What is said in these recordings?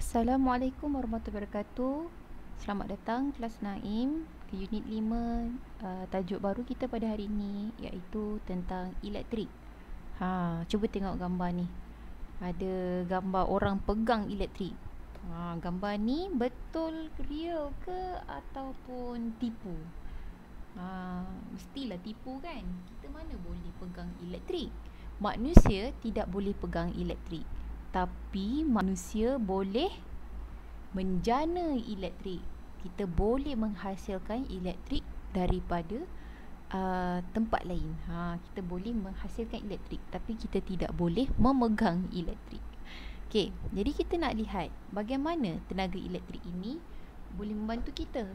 Assalamualaikum warahmatullahi wabarakatuh. Selamat datang kelas Naim ke unit 5. Tajuk baru kita pada hari ini iaitu tentang elektrik. Cuba tengok gambar ni. Ada gambar orang pegang elektrik. Gambar ni betul real ke ataupun tipu? Mestilah tipu kan? Kita mana boleh pegang elektrik? Manusia tidak boleh pegang elektrik. Tapi manusia boleh menjana elektrik. Kita boleh menghasilkan elektrik daripada tempat lain. Kita boleh menghasilkan elektrik, tapi kita tidak boleh memegang elektrik. Okey, jadi kita nak lihat bagaimana tenaga elektrik ini boleh membantu kita.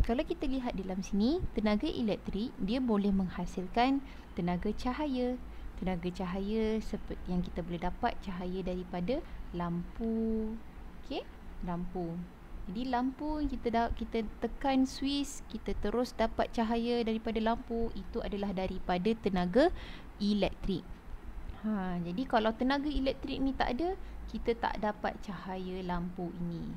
Kalau kita lihat dalam sini, tenaga elektrik dia boleh menghasilkan tenaga cahaya. Tenaga cahaya seperti yang kita boleh dapat cahaya daripada lampu. Okey, lampu. Jadi lampu kita tekan switch, kita terus dapat cahaya daripada lampu, itu adalah daripada tenaga elektrik. Jadi kalau tenaga elektrik ni tak ada, kita tak dapat cahaya lampu ini.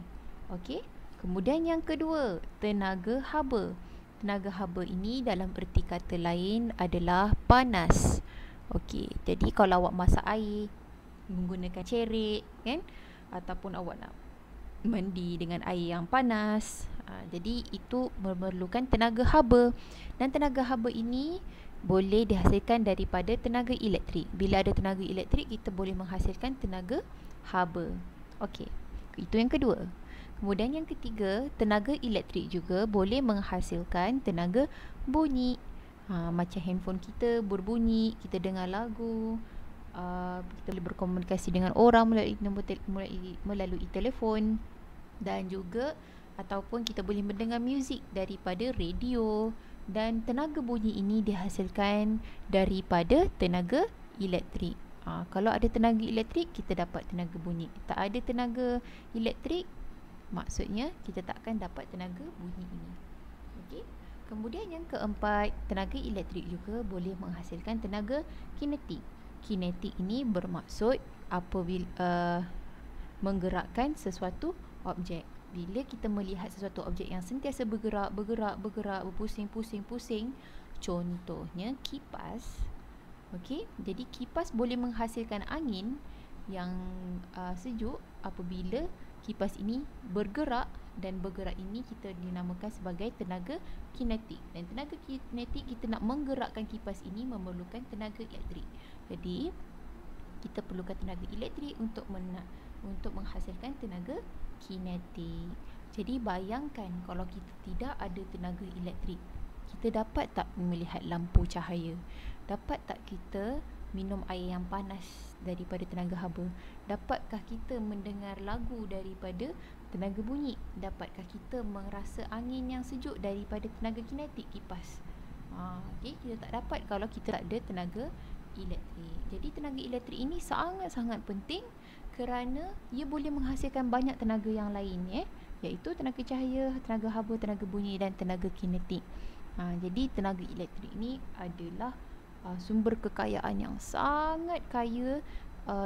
Okey. Kemudian yang kedua, tenaga haba. Tenaga haba ini dalam erti kata lain adalah panas. Okey, jadi kalau awak masak air menggunakan cerik kan, ataupun awak nak mandi dengan air yang panas, jadi itu memerlukan tenaga haba. Dan tenaga haba ini boleh dihasilkan daripada tenaga elektrik. Bila ada tenaga elektrik, kita boleh menghasilkan tenaga haba. Okey, itu yang kedua. Kemudian yang ketiga, tenaga elektrik juga boleh menghasilkan tenaga bunyi. Macam handphone kita berbunyi, kita dengar lagu, kita boleh berkomunikasi dengan orang melalui telefon, dan juga ataupun kita boleh mendengar muzik daripada radio. Dan tenaga bunyi ini dihasilkan daripada tenaga elektrik. Kalau ada tenaga elektrik, kita dapat tenaga bunyi. Tak ada tenaga elektrik, maksudnya kita takkan dapat tenaga bunyi ini. Okey. Kemudian yang keempat, tenaga elektrik juga boleh menghasilkan tenaga kinetik. Kinetik ini bermaksud apabila menggerakkan sesuatu objek. Bila kita melihat sesuatu objek yang sentiasa bergerak, berpusing-pusing, contohnya kipas. Okey, jadi kipas boleh menghasilkan angin yang sejuk apabila kipas ini bergerak, dan bergerak ini kita dinamakan sebagai tenaga kinetik. Dan tenaga kinetik, kita nak menggerakkan kipas ini memerlukan tenaga elektrik. Jadi kita perlukan tenaga elektrik untuk menghasilkan tenaga kinetik. Jadi bayangkan kalau kita tidak ada tenaga elektrik, kita dapat tak melihat lampu cahaya? Dapat tak kita minum air yang panas daripada tenaga haba? Dapatkah kita mendengar lagu daripada tenaga bunyi? Dapatkah kita merasa angin yang sejuk daripada tenaga kinetik kipas? Okay, kita tak dapat kalau kita tak ada tenaga elektrik. Jadi tenaga elektrik ini sangat-sangat penting kerana ia boleh menghasilkan banyak tenaga yang lain, iaitu tenaga cahaya, tenaga haba, tenaga bunyi dan tenaga kinetik. Jadi tenaga elektrik ini adalah sumber kekayaan yang sangat kaya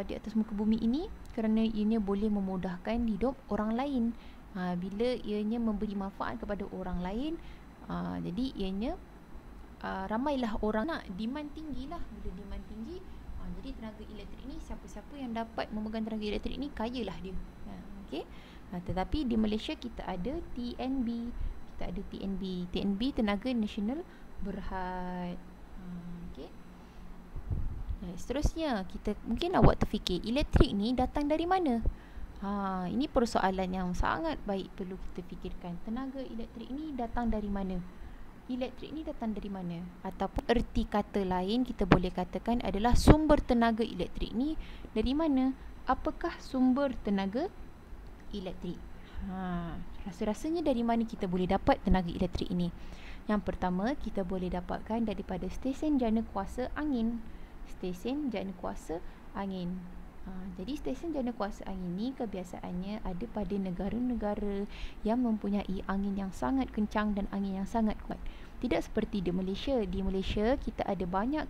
di atas muka bumi ini, kerana ianya boleh memudahkan hidup orang lain. Bila ianya memberi manfaat kepada orang lain, jadi ianya ramailah orang nak, demand tinggi lah. Bila demand tinggi, jadi tenaga elektrik ni, siapa-siapa yang dapat memegang tenaga elektrik ni, kayalah dia. Okay? Tetapi di Malaysia kita ada TNB. TNB, Tenaga Nasional Berhad. Okay. Seterusnya, mungkin awak terfikir, elektrik ni datang dari mana? Ini persoalan yang sangat baik perlu kita fikirkan. Tenaga elektrik ni datang dari mana? Elektrik ni datang dari mana? Ataupun erti kata lain kita boleh katakan adalah sumber tenaga elektrik ni dari mana? Apakah sumber tenaga elektrik? Rasa-rasanya dari mana kita boleh dapat tenaga elektrik ini? Yang pertama, kita boleh dapatkan daripada stesen jana kuasa angin. Stesen jana kuasa angin. Jadi stesen jana kuasa angin ni kebiasaannya ada pada negara-negara yang mempunyai angin yang sangat kencang dan angin yang sangat kuat. Tidak seperti di Malaysia. Di Malaysia kita ada banyak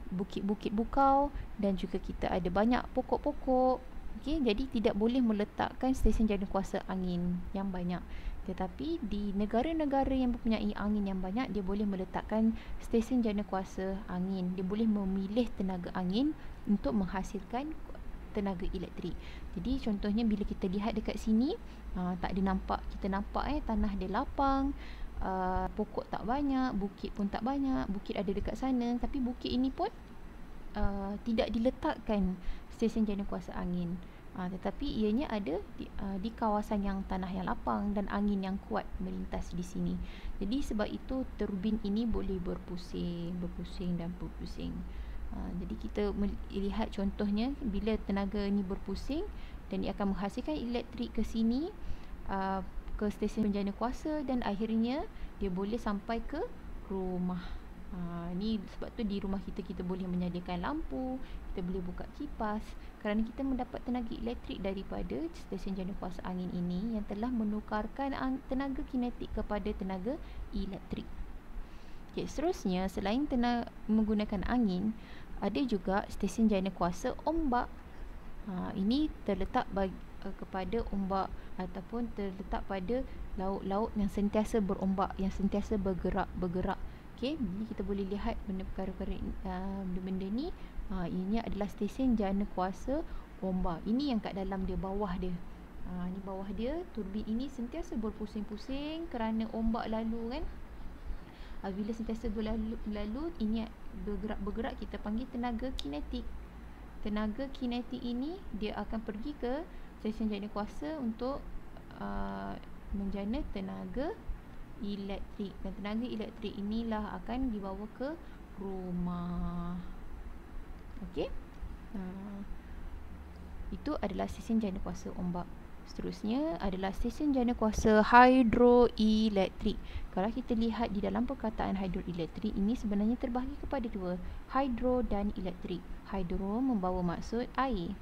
bukit-bukit bukau, dan juga kita ada banyak pokok-pokok Okey, jadi tidak boleh meletakkan stesen jadukuasa angin yang banyak. Tetapi di negara-negara yang mempunyai angin yang banyak, dia boleh meletakkan stesen jadukuasa angin. Dia boleh memilih tenaga angin untuk menghasilkan tenaga elektrik. Jadi contohnya bila kita lihat dekat sini, tak ada nampak, kita nampak tanah dia lapang, pokok tak banyak, bukit pun tak banyak. Bukit ada dekat sana, tapi bukit ini pun tidak diletakkan stesen jadukuasa angin. Tetapi ianya ada di kawasan yang tanah yang lapang dan angin yang kuat melintas di sini. Jadi sebab itu turbin ini boleh berpusing dan berpusing. Jadi kita lihat contohnya bila tenaga ini berpusing dan ia akan menghasilkan elektrik ke sini, ke stesen jadukuasa, dan akhirnya dia boleh sampai ke rumah. Ni sebab tu di rumah kita boleh menyediakan lampu, kita boleh buka kipas, kerana kita mendapat tenaga elektrik daripada stesen jadukuasa angin ini yang telah menukarkan tenaga kinetik kepada tenaga elektrik. Okay, seterusnya selain menggunakan angin, ada juga stesen jadukuasa ombak. Ini terletak kepada ombak ataupun terletak pada laut-laut yang sentiasa berombak, yang sentiasa bergerak. Okey, jadi kita boleh lihat perkara-perkara benda ni. Ini adalah stesen jadukuasa ombak. Ini yang kat dalam dia, bawah dia. Ni bawah dia, turbin ini sentiasa berpusing-pusing kerana ombak lalu kan. Bila sentiasa berlalu, ini bergerak, kita panggil tenaga kinetik. Tenaga kinetik ini dia akan pergi ke stesen jadukuasa untuk menjana tenaga elektrik, dan tenaga elektrik inilah akan dibawa ke rumah. Okey, itu adalah stesen jadukuasa ombak. Seterusnya adalah stesen jadukuasa hidroelektrik. Kalau kita lihat di dalam perkataan hidroelektrik ini sebenarnya terbahagi kepada dua, hidro dan elektrik. Hidro membawa maksud air,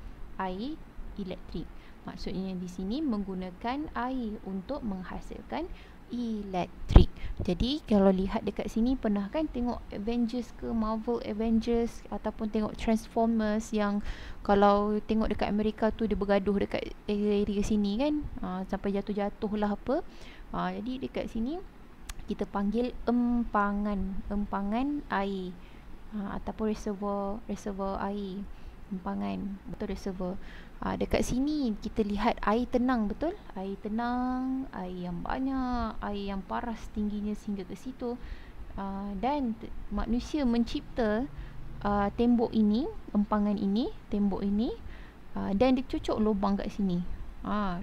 elektrik. Maksudnya di sini menggunakan air untuk menghasilkan elektrik. Jadi kalau lihat dekat sini, pernah kan tengok Avengers ke, Marvel Avengers, ataupun tengok Transformers yang kalau tengok dekat Amerika tu dia bergaduh dekat area sini kan, sampai jatuh-jatuh lah apa. Jadi dekat sini kita panggil empangan air, ataupun reservoir air, empangan atau reservoir. Dekat sini kita lihat air tenang, betul? Air tenang, air yang banyak, air yang paras tingginya sehingga ke situ. Dan manusia mencipta tembok ini, empangan ini, tembok ini, dan dia cucuk lubang kat sini.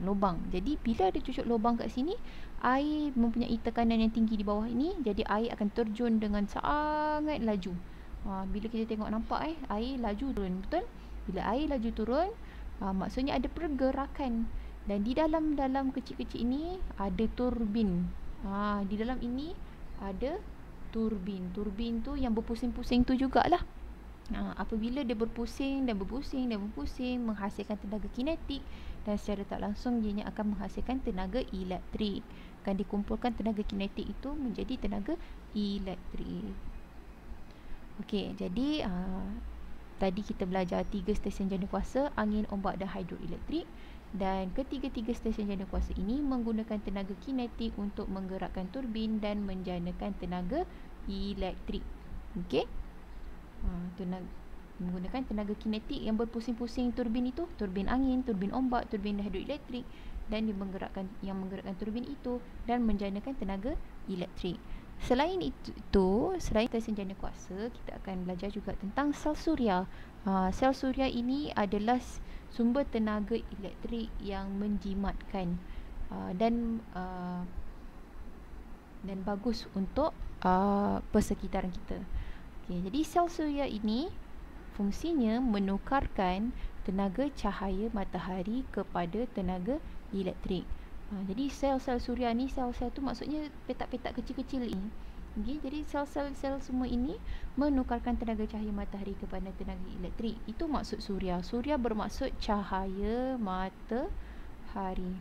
Lubang. Jadi bila dia cucuk lubang kat sini, air mempunyai tekanan yang tinggi di bawah ini, jadi air akan terjun dengan sangat laju. Bila kita tengok nampak air laju turun, betul? Bila air laju turun, maksudnya ada pergerakan, dan di dalam kecil-kecil ini ada turbin. Di dalam ini ada turbin. Turbin tu yang berpusing-pusing tu jugalah. Apabila dia berpusing menghasilkan tenaga kinetik, dan secara tak langsung ianya akan menghasilkan tenaga elektrik. Akan dikumpulkan tenaga kinetik itu menjadi tenaga elektrik. Okey, jadi tadi kita belajar 3 stesen jadukuasa, angin, ombak dan hidroelektrik. Dan ketiga-tiga stesen jadukuasa ini menggunakan tenaga kinetik untuk menggerakkan turbin dan menjanakan tenaga elektrik. Okey? Menggunakan tenaga kinetik yang berpusing-pusing turbin itu, turbin angin, turbin ombak, turbin hidroelektrik, dan yang menggerakkan turbin itu dan menjanakan tenaga elektrik. Selain stesen jadukuasa, kita akan belajar juga tentang sel suria. Sel suria ini adalah sumber tenaga elektrik yang menjimatkan dan bagus untuk persekitaran kita. Jadi sel suria ini fungsinya menukarkan tenaga cahaya matahari kepada tenaga elektrik. Jadi sel-sel suria ni, sel-sel tu maksudnya petak-petak kecil-kecil ini. Jadi sel-sel semua ini menukarkan tenaga cahaya matahari kepada tenaga elektrik. Itu maksud suria. Suria bermaksud cahaya matahari.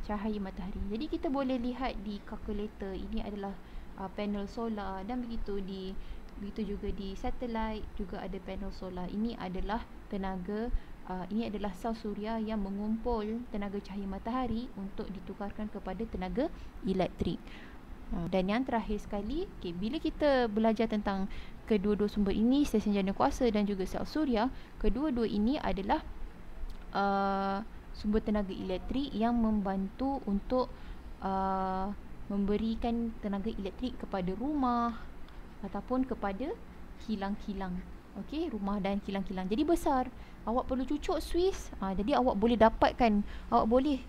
Cahaya matahari. Jadi kita boleh lihat di kalkulator ini adalah panel solar, dan begitu juga di satelit juga ada panel solar. Ini adalah tenaga Ini adalah sel suria yang mengumpul tenaga cahaya matahari untuk ditukarkan kepada tenaga elektrik. Dan yang terakhir sekali, bila kita belajar tentang kedua-dua sumber ini, stesen jana kuasa dan juga sel suria, kedua-dua ini adalah sumber tenaga elektrik yang membantu untuk memberikan tenaga elektrik kepada rumah ataupun kepada kilang-kilang. Okey, rumah dan kilang-kilang. Jadi besar. Awak perlu cucuk suis. Jadi awak boleh dapatkan, awak boleh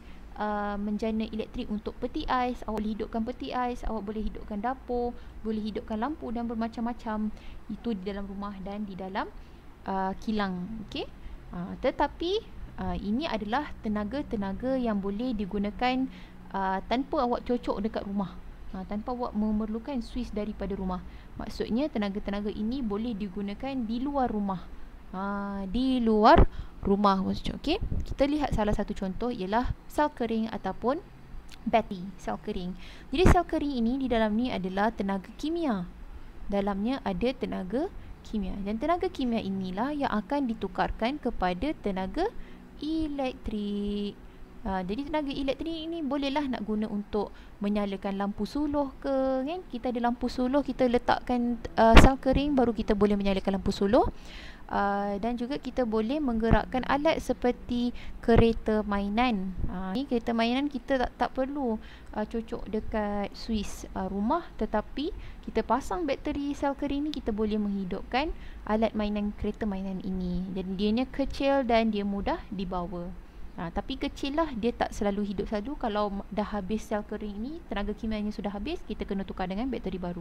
menjana elektrik untuk peti ais, awak boleh hidupkan peti ais, awak boleh hidupkan dapur, boleh hidupkan lampu dan bermacam-macam. Itu di dalam rumah dan di dalam kilang. Okey. Tetapi ini adalah tenaga-tenaga yang boleh digunakan tanpa awak cocok dekat rumah. Tanpa awak memerlukan suis daripada rumah. Maksudnya tenaga-tenaga ini boleh digunakan di luar rumah. Di luar rumah maksudnya. Okey. Kita lihat salah satu contoh ialah sel kering ataupun bateri, sel kering. Jadi sel kering ini di dalam ni adalah tenaga kimia. Dalamnya ada tenaga kimia. Dan tenaga kimia inilah yang akan ditukarkan kepada tenaga elektrik. Jadi tenaga elektrik ini bolehlah nak guna untuk menyalakan lampu suluh ke, kan? Kita ada lampu suluh, kita letakkan sel kering baru kita boleh menyalakan lampu suluh. Dan juga kita boleh menggerakkan alat seperti kereta mainan. Ni kereta mainan kita tak perlu cocok dekat suis rumah, tetapi kita pasang bateri sel kering ni, kita boleh menghidupkan alat mainan, kereta mainan ini. Jadi dianya kecil dan dia mudah dibawa. Tapi kecil lah, dia tak selalu hidup selalu. Kalau dah habis sel kering ni, tenaga kimianya sudah habis, kita kena tukar dengan bateri baru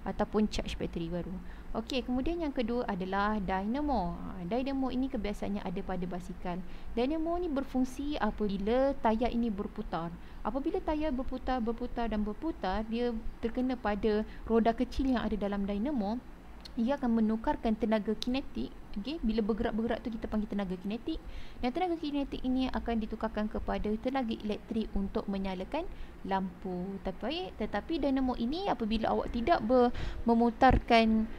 ataupun charge bateri baru. Okey, kemudian yang kedua adalah dynamo. Dynamo ini kebiasaannya ada pada basikal. Dynamo ni berfungsi apabila tayar ini berputar. Apabila tayar berputar dan berputar, dia terkena pada roda kecil yang ada dalam dynamo. Ia akan menukarkan tenaga kinetik. Okay? Bila bergerak-bergerak tu kita panggil tenaga kinetik. Dan tenaga kinetik ini akan ditukarkan kepada tenaga elektrik untuk menyalakan lampu. Tetapi dynamo ini apabila awak tidak memutarkan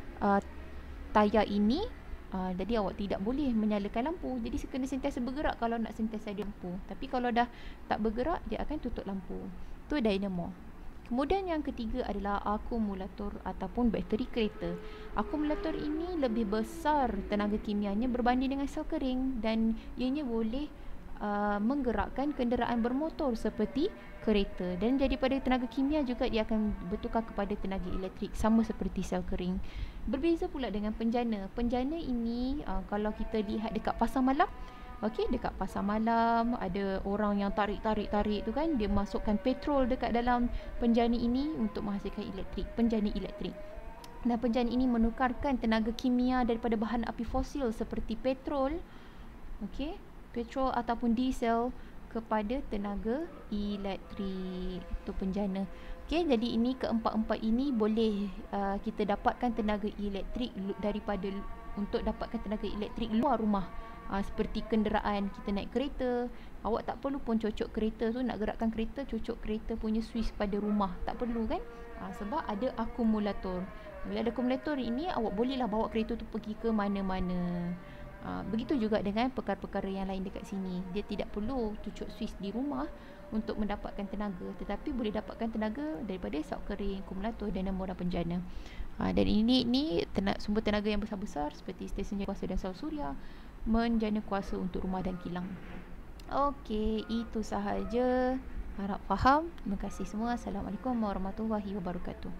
tayar ini, jadi awak tidak boleh menyalakan lampu. Jadi kena sentiasa bergerak kalau nak sentiasa ada lampu. Tapi kalau dah tak bergerak, dia akan tutup lampu. Itu dynamo. Kemudian yang ketiga adalah akumulator ataupun bateri kereta. Akumulator ini lebih besar tenaga kimianya berbanding dengan sel kering dan ianya boleh menggerakkan kenderaan bermotor seperti kereta. Dan daripada tenaga kimia juga dia akan bertukar kepada tenaga elektrik, sama seperti sel kering. Berbeza pula dengan penjana. Penjana ini kalau kita lihat dekat pasar malam, okey, dekat pasar malam ada orang yang tarik tu kan, dia masukkan petrol dekat dalam penjana ini untuk menghasilkan elektrik, penjana elektrik. Dan penjana ini menukarkan tenaga kimia daripada bahan api fosil seperti petrol, okey, petrol ataupun diesel kepada tenaga elektrik. Itu penjana. Okey, jadi ini keempat-empat ini boleh kita dapatkan tenaga elektrik daripada, untuk dapatkan tenaga elektrik luar rumah. Seperti kenderaan, kita naik kereta, awak tak perlu pun cocok kereta tu, nak gerakkan kereta, cocok kereta punya suis pada rumah, tak perlu kan? Sebab ada akumulator. Bila ada akumulator ini, awak bolehlah bawa kereta tu pergi ke mana-mana. Begitu juga dengan perkara-perkara yang lain dekat sini. Dia tidak perlu cocok suis di rumah untuk mendapatkan tenaga, tetapi boleh dapatkan tenaga daripada sel kering, akumulator, dynamo dan penjana. Dan ini sumber tenaga yang besar-besar seperti stesen jana kuasa dan sel suria menjana kuasa untuk rumah dan kilang. Okey, itu sahaja. Harap faham. Terima kasih semua. Assalamualaikum warahmatullahi wabarakatuh.